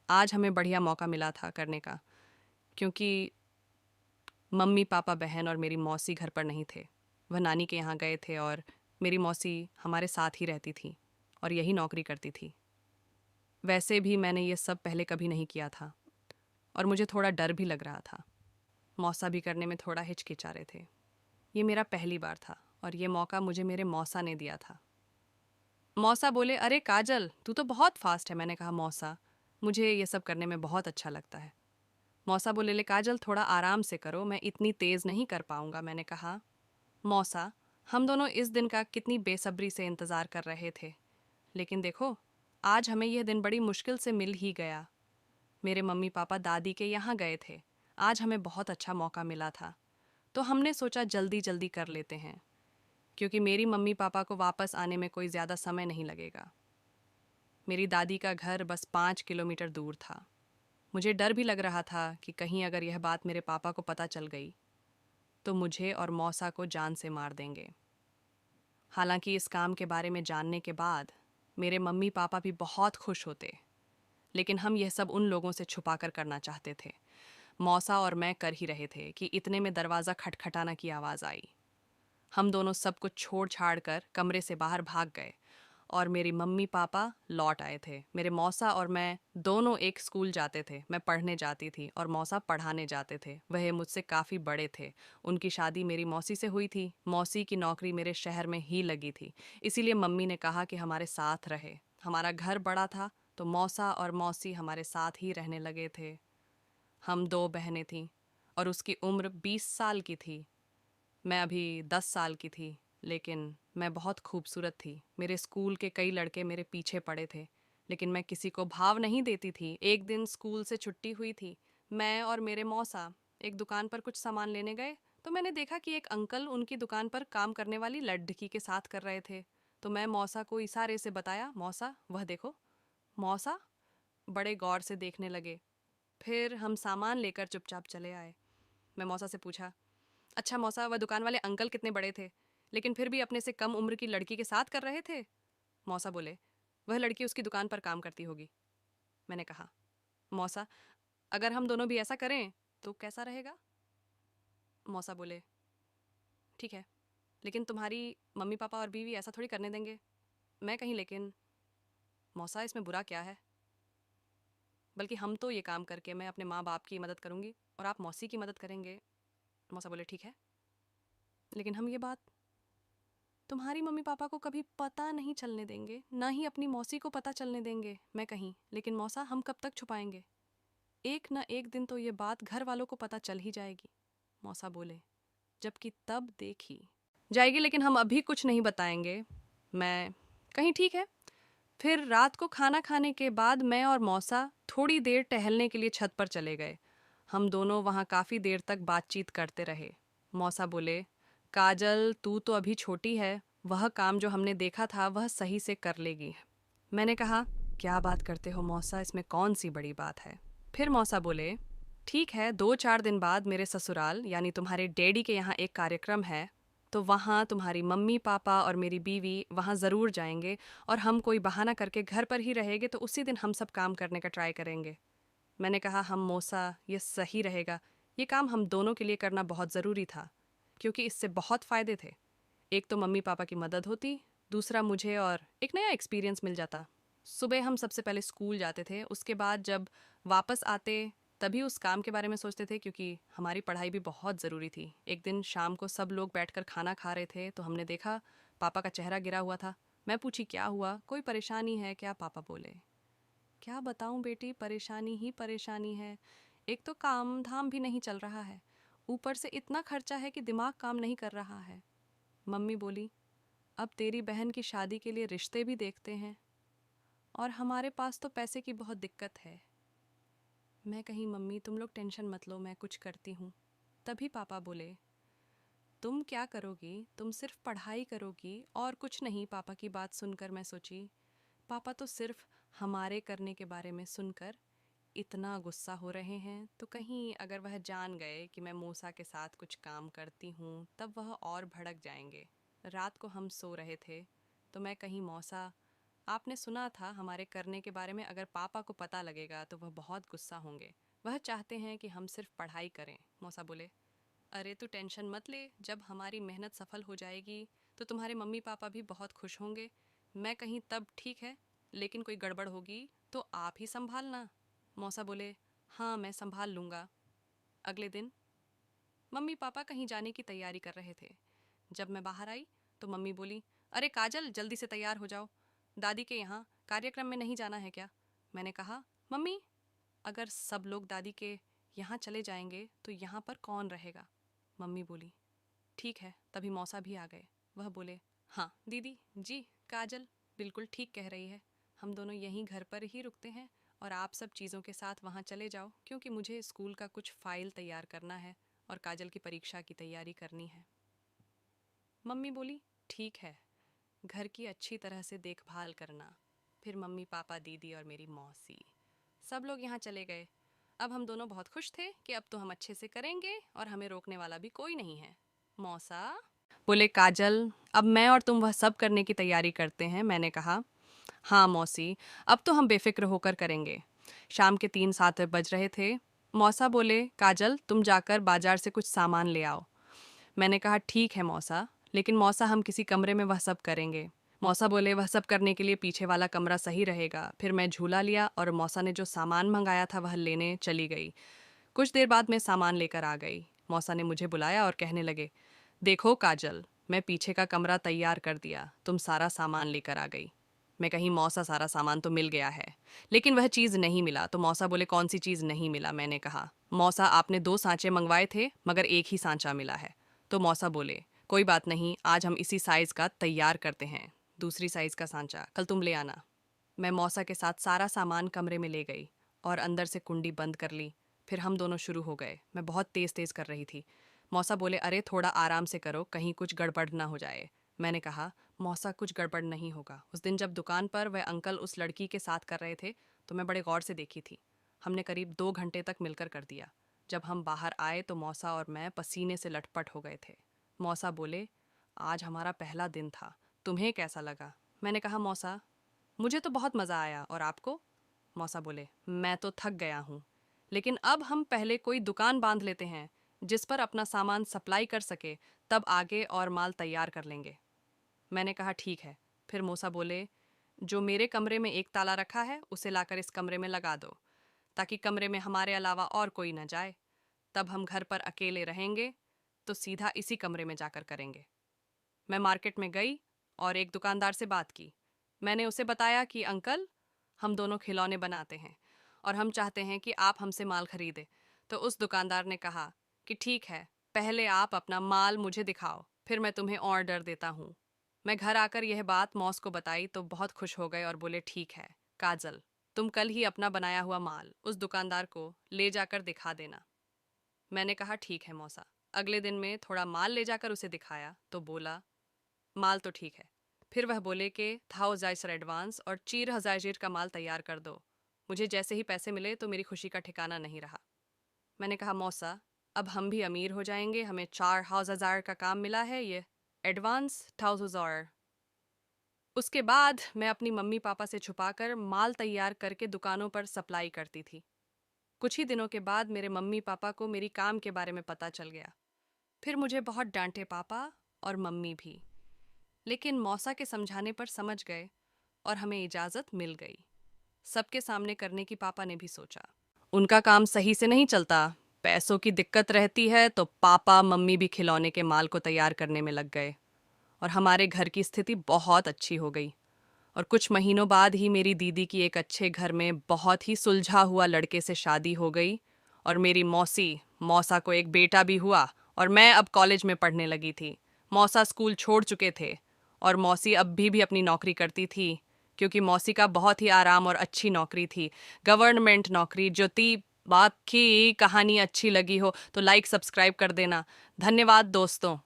आज हमें बढ़िया मौका मिला था करने का, क्योंकि मम्मी पापा बहन और मेरी मौसी घर पर नहीं थे। वह नानी के यहाँ गए थे और मेरी मौसी हमारे साथ ही रहती थी और यही नौकरी करती थी। वैसे भी मैंने ये सब पहले कभी नहीं किया था और मुझे थोड़ा डर भी लग रहा था। मौसा भी करने में थोड़ा हिचकिचा रहे थे। ये मेरा पहली बार था और ये मौका मुझे मेरे मौसा ने दिया था। मौसा बोले, अरे काजल, तू तो बहुत फास्ट है। मैंने कहा, मौसा, मुझे ये सब करने में बहुत अच्छा लगता है। मौसा बोले, ले काजल, थोड़ा आराम से करो, मैं इतनी तेज़ नहीं कर पाऊंगा। मैंने कहा, मौसा, हम दोनों इस दिन का कितनी बेसब्री से इंतज़ार कर रहे थे, लेकिन देखो, आज हमें यह दिन बड़ी मुश्किल से मिल ही गया। मेरे मम्मी पापा दादी के यहाँ गए थे। आज हमें बहुत अच्छा मौका मिला था, तो हमने सोचा जल्दी जल्दी कर लेते हैं, क्योंकि मेरी मम्मी पापा को वापस आने में कोई ज़्यादा समय नहीं लगेगा। मेरी दादी का घर बस 5 किलोमीटर दूर था। मुझे डर भी लग रहा था कि कहीं अगर यह बात मेरे पापा को पता चल गई तो मुझे और मौसा को जान से मार देंगे। हालांकि इस काम के बारे में जानने के बाद मेरे मम्मी पापा भी बहुत खुश होते, लेकिन हम यह सब उन लोगों से छुपा कर करना चाहते थे। मौसा और मैं कर ही रहे थे कि इतने में दरवाज़ा खटखटाना की आवाज़ आई। हम दोनों सब कुछ छोड़ छाड़ कर कमरे से बाहर भाग गए और मेरी मम्मी पापा लौट आए थे। मेरे मौसा और मैं दोनों एक स्कूल जाते थे। मैं पढ़ने जाती थी और मौसा पढ़ाने जाते थे। वह मुझसे काफ़ी बड़े थे। उनकी शादी मेरी मौसी से हुई थी। मौसी की नौकरी मेरे शहर में ही लगी थी, इसीलिए मम्मी ने कहा कि हमारे साथ रहे। हमारा घर बड़ा था तो मौसा और मौसी हमारे साथ ही रहने लगे थे। हम दो बहनें थीं और उसकी उम्र 20 साल की थी। मैं अभी 10 साल की थी, लेकिन मैं बहुत खूबसूरत थी। मेरे स्कूल के कई लड़के मेरे पीछे पड़े थे, लेकिन मैं किसी को भाव नहीं देती थी। एक दिन स्कूल से छुट्टी हुई थी। मैं और मेरे मौसा एक दुकान पर कुछ सामान लेने गए, तो मैंने देखा कि एक अंकल उनकी दुकान पर काम करने वाली लड़की के साथ कर रहे थे। तो मैं मौसा को इशारे से बताया, मौसा, वह देखो। मौसा बड़े गौर से देखने लगे। फिर हम सामान लेकर चुपचाप चले आए। मैं मौसा से पूछा, अच्छा मौसा, वह दुकान वाले अंकल कितने बड़े थे, लेकिन फिर भी अपने से कम उम्र की लड़की के साथ कर रहे थे? मौसा बोले, वह लड़की उसकी दुकान पर काम करती होगी। मैंने कहा, मौसा, अगर हम दोनों भी ऐसा करें तो कैसा रहेगा? मौसा बोले, ठीक है, लेकिन तुम्हारी मम्मी पापा और बीवी ऐसा थोड़ी करने देंगे। मैं कहीं, लेकिन मौसा, इसमें बुरा क्या है? बल्कि हम तो ये काम करके मैं अपने माँ बाप की मदद करूँगी और आप मौसी की मदद करेंगे। मौसा बोले, ठीक है, लेकिन हम ये बात तुम्हारी मम्मी पापा को कभी पता नहीं चलने देंगे, ना ही अपनी मौसी को पता चलने देंगे। मैं कहीं, लेकिन मौसा, हम कब तक छुपाएंगे? एक ना एक दिन तो ये बात घर वालों को पता चल ही जाएगी। मौसा बोले, जबकि तब देखी जाएगी, लेकिन हम अभी कुछ नहीं बताएंगे। मैं कहीं, ठीक है। फिर रात को खाना खाने के बाद मैं और मौसा थोड़ी देर टहलने के लिए छत पर चले गए। हम दोनों वहाँ काफ़ी देर तक बातचीत करते रहे। मौसा बोले, काजल, तू तो अभी छोटी है, वह काम जो हमने देखा था वह सही से कर लेगी। मैंने कहा, क्या बात करते हो मौसा, इसमें कौन सी बड़ी बात है? फिर मौसा बोले, ठीक है, 2-4 दिन बाद मेरे ससुराल यानी तुम्हारे डैडी के यहाँ एक कार्यक्रम है, तो वहाँ तुम्हारी मम्मी पापा और मेरी बीवी वहाँ ज़रूर जाएंगे और हम कोई बहाना करके घर पर ही रहेंगे, तो उसी दिन हम सब काम करने का ट्राई करेंगे। मैंने कहा, हम मौसा, ये सही रहेगा। ये काम हम दोनों के लिए करना बहुत ज़रूरी था, क्योंकि इससे बहुत फ़ायदे थे। एक तो मम्मी पापा की मदद होती, दूसरा मुझे और एक नया एक्सपीरियंस मिल जाता। सुबह हम सबसे पहले स्कूल जाते थे, उसके बाद जब वापस आते तभी उस काम के बारे में सोचते थे, क्योंकि हमारी पढ़ाई भी बहुत ज़रूरी थी। एक दिन शाम को सब लोग बैठकर खाना खा रहे थे, तो हमने देखा पापा का चेहरा गिरा हुआ था। मैं पूछी, क्या हुआ, कोई परेशानी है क्या? पापा बोले, क्या बताऊं बेटी, परेशानी ही परेशानी है। एक तो काम धाम भी नहीं चल रहा है, ऊपर से इतना खर्चा है कि दिमाग काम नहीं कर रहा है। मम्मी बोली, अब तेरी बहन की शादी के लिए रिश्ते भी देखते हैं और हमारे पास तो पैसे की बहुत दिक्कत है। मैं कहीं, मम्मी तुम लोग टेंशन मत लो, मैं कुछ करती हूँ। तभी पापा बोले, तुम क्या करोगी, तुम सिर्फ पढ़ाई करोगी और कुछ नहीं। पापा की बात सुनकर मैं सोची, पापा तो सिर्फ हमारे करने के बारे में सुनकर इतना गुस्सा हो रहे हैं, तो कहीं अगर वह जान गए कि मैं मूसा के साथ कुछ काम करती हूँ तब वह और भड़क जाएंगे। रात को हम सो रहे थे, तो मैं कहीं, मौसा, आपने सुना था हमारे करने के बारे में, अगर पापा को पता लगेगा तो वह बहुत गुस्सा होंगे। वह चाहते हैं कि हम सिर्फ पढ़ाई करें। मौसा बोले, अरे तू टेंशन मत ले, जब हमारी मेहनत सफल हो जाएगी तो तुम्हारे मम्मी पापा भी बहुत खुश होंगे। मैं कहीं तब ठीक है, लेकिन कोई गड़बड़ होगी तो आप ही संभालना। मौसा बोले, हाँ मैं संभाल लूँगा। अगले दिन मम्मी पापा कहीं जाने की तैयारी कर रहे थे। जब मैं बाहर आई तो मम्मी बोली, अरे काजल जल्दी से तैयार हो जाओ, दादी के यहाँ कार्यक्रम में नहीं जाना है क्या? मैंने कहा, मम्मी अगर सब लोग दादी के यहाँ चले जाएंगे तो यहाँ पर कौन रहेगा? मम्मी बोली, ठीक है। तभी मौसा भी आ गए। वह बोले, हाँ दीदी जी, काजल बिल्कुल ठीक कह रही है, हम दोनों यहीं घर पर ही रुकते हैं और आप सब चीज़ों के साथ वहाँ चले जाओ, क्योंकि मुझे स्कूल का कुछ फाइल तैयार करना है और काजल की परीक्षा की तैयारी करनी है। मम्मी बोली, ठीक है, घर की अच्छी तरह से देखभाल करना। फिर मम्मी पापा दीदी और मेरी मौसी सब लोग यहाँ चले गए। अब हम दोनों बहुत खुश थे कि अब तो हम अच्छे से करेंगे और हमें रोकने वाला भी कोई नहीं है। मौसा बोले, काजल अब मैं और तुम वह सब करने की तैयारी करते हैं। मैंने कहा, हाँ मौसी, अब तो हम बेफिक्र होकर करेंगे। शाम के 3-7 बज रहे थे। मौसा बोले, काजल तुम जाकर बाजार से कुछ सामान ले आओ। मैंने कहा, ठीक है मौसा, लेकिन मौसा हम किसी कमरे में वह सब करेंगे। मौसा बोले, वह सब करने के लिए पीछे वाला कमरा सही रहेगा। फिर मैं झूला लिया और मौसा ने जो सामान मंगाया था वह लेने चली गई। कुछ देर बाद मैं सामान लेकर आ गई। मौसा ने मुझे बुलाया और कहने लगे, देखो काजल, मैं पीछे का कमरा तैयार कर दिया, तुम सारा सामान लेकर आ गई। मैं कहीं, मौसा सारा सामान तो मिल गया है, लेकिन वह चीज़ नहीं मिला। तो मौसा बोले, कौन सी चीज़ नहीं मिला? मैंने कहा, मौसा आपने 2 सांचे मंगवाए थे मगर एक ही सांचा मिला है। तो मौसा बोले, कोई बात नहीं, आज हम इसी साइज़ का तैयार करते हैं, दूसरी साइज़ का सांचा कल तुम ले आना। मैं मौसा के साथ सारा सामान कमरे में ले गई और अंदर से कुंडी बंद कर ली। फिर हम दोनों शुरू हो गए। मैं बहुत तेज़ तेज़ कर रही थी। मौसा बोले, अरे थोड़ा आराम से करो, कहीं कुछ गड़बड़ ना हो जाए। मैंने कहा, मौसा कुछ गड़बड़ नहीं होगा। उस दिन जब दुकान पर वह अंकल उस लड़की के साथ कर रहे थे तो मैं बड़े गौर से देखी थी। हमने करीब 2 घंटे तक मिलकर कर दिया। जब हम बाहर आए तो मौसा और मैं पसीने से लटपट हो गए थे। मौसा बोले, आज हमारा पहला दिन था, तुम्हें कैसा लगा? मैंने कहा, मौसा मुझे तो बहुत मज़ा आया, और आपको? मौसा बोले, मैं तो थक गया हूँ, लेकिन अब हम पहले कोई दुकान बांध लेते हैं जिस पर अपना सामान सप्लाई कर सके, तब आगे और माल तैयार कर लेंगे। मैंने कहा, ठीक है। फिर मौसा बोले, जो मेरे कमरे में एक ताला रखा है उसे लाकर इस कमरे में लगा दो, ताकि कमरे में हमारे अलावा और कोई न जाए। तब हम घर पर अकेले रहेंगे तो सीधा इसी कमरे में जाकर करेंगे। मैं मार्केट में गई और एक दुकानदार से बात की। मैंने उसे बताया कि अंकल, हम दोनों खिलौने बनाते हैं और हम चाहते हैं कि आप हमसे माल खरीदें। तो उस दुकानदार ने कहा कि ठीक है, पहले आप अपना माल मुझे दिखाओ, फिर मैं तुम्हें ऑर्डर देता हूँ। मैं घर आकर यह बात मौस को बताई तो बहुत खुश हो गए और बोले, ठीक है काजल, तुम कल ही अपना बनाया हुआ माल उस दुकानदार को ले जाकर दिखा देना। मैंने कहा, ठीक है मौसा। अगले दिन में थोड़ा माल ले जाकर उसे दिखाया तो बोला, माल तो ठीक है। फिर वह बोले कि 1000 एडवांस और 4000 का माल तैयार कर दो। मुझे जैसे ही पैसे मिले तो मेरी खुशी का ठिकाना नहीं रहा। मैंने कहा, मौसा अब हम भी अमीर हो जाएंगे, हमें 4000 का काम मिला है, ये एडवांस 1000। उसके बाद मैं अपनी मम्मी पापा से छुपाकर माल तैयार करके दुकानों पर सप्लाई करती थी। कुछ ही दिनों के बाद मेरे मम्मी पापा को मेरी काम के बारे में पता चल गया। फिर मुझे बहुत डांटे पापा और मम्मी भी, लेकिन मौसा के समझाने पर समझ गए और हमें इजाज़त मिल गई। सबके सामने करने की पापा ने भी सोचा। उनका काम सही से नहीं चलता, पैसों की दिक्कत रहती है, तो पापा मम्मी भी खिलौने के माल को तैयार करने में लग गए और हमारे घर की स्थिति बहुत अच्छी हो गई। और कुछ महीनों बाद ही मेरी दीदी की एक अच्छे घर में बहुत ही सुलझा हुआ लड़के से शादी हो गई और मेरी मौसा को एक बेटा भी हुआ और मैं अब कॉलेज में पढ़ने लगी थी। मौसा स्कूल छोड़ चुके थे और मौसी अब भी अपनी नौकरी करती थी, क्योंकि मौसी का बहुत ही आराम और अच्छी नौकरी थी, गवर्नमेंट नौकरी जो थी। बाकी कहानी अच्छी लगी हो तो लाइक सब्सक्राइब कर देना। धन्यवाद दोस्तों।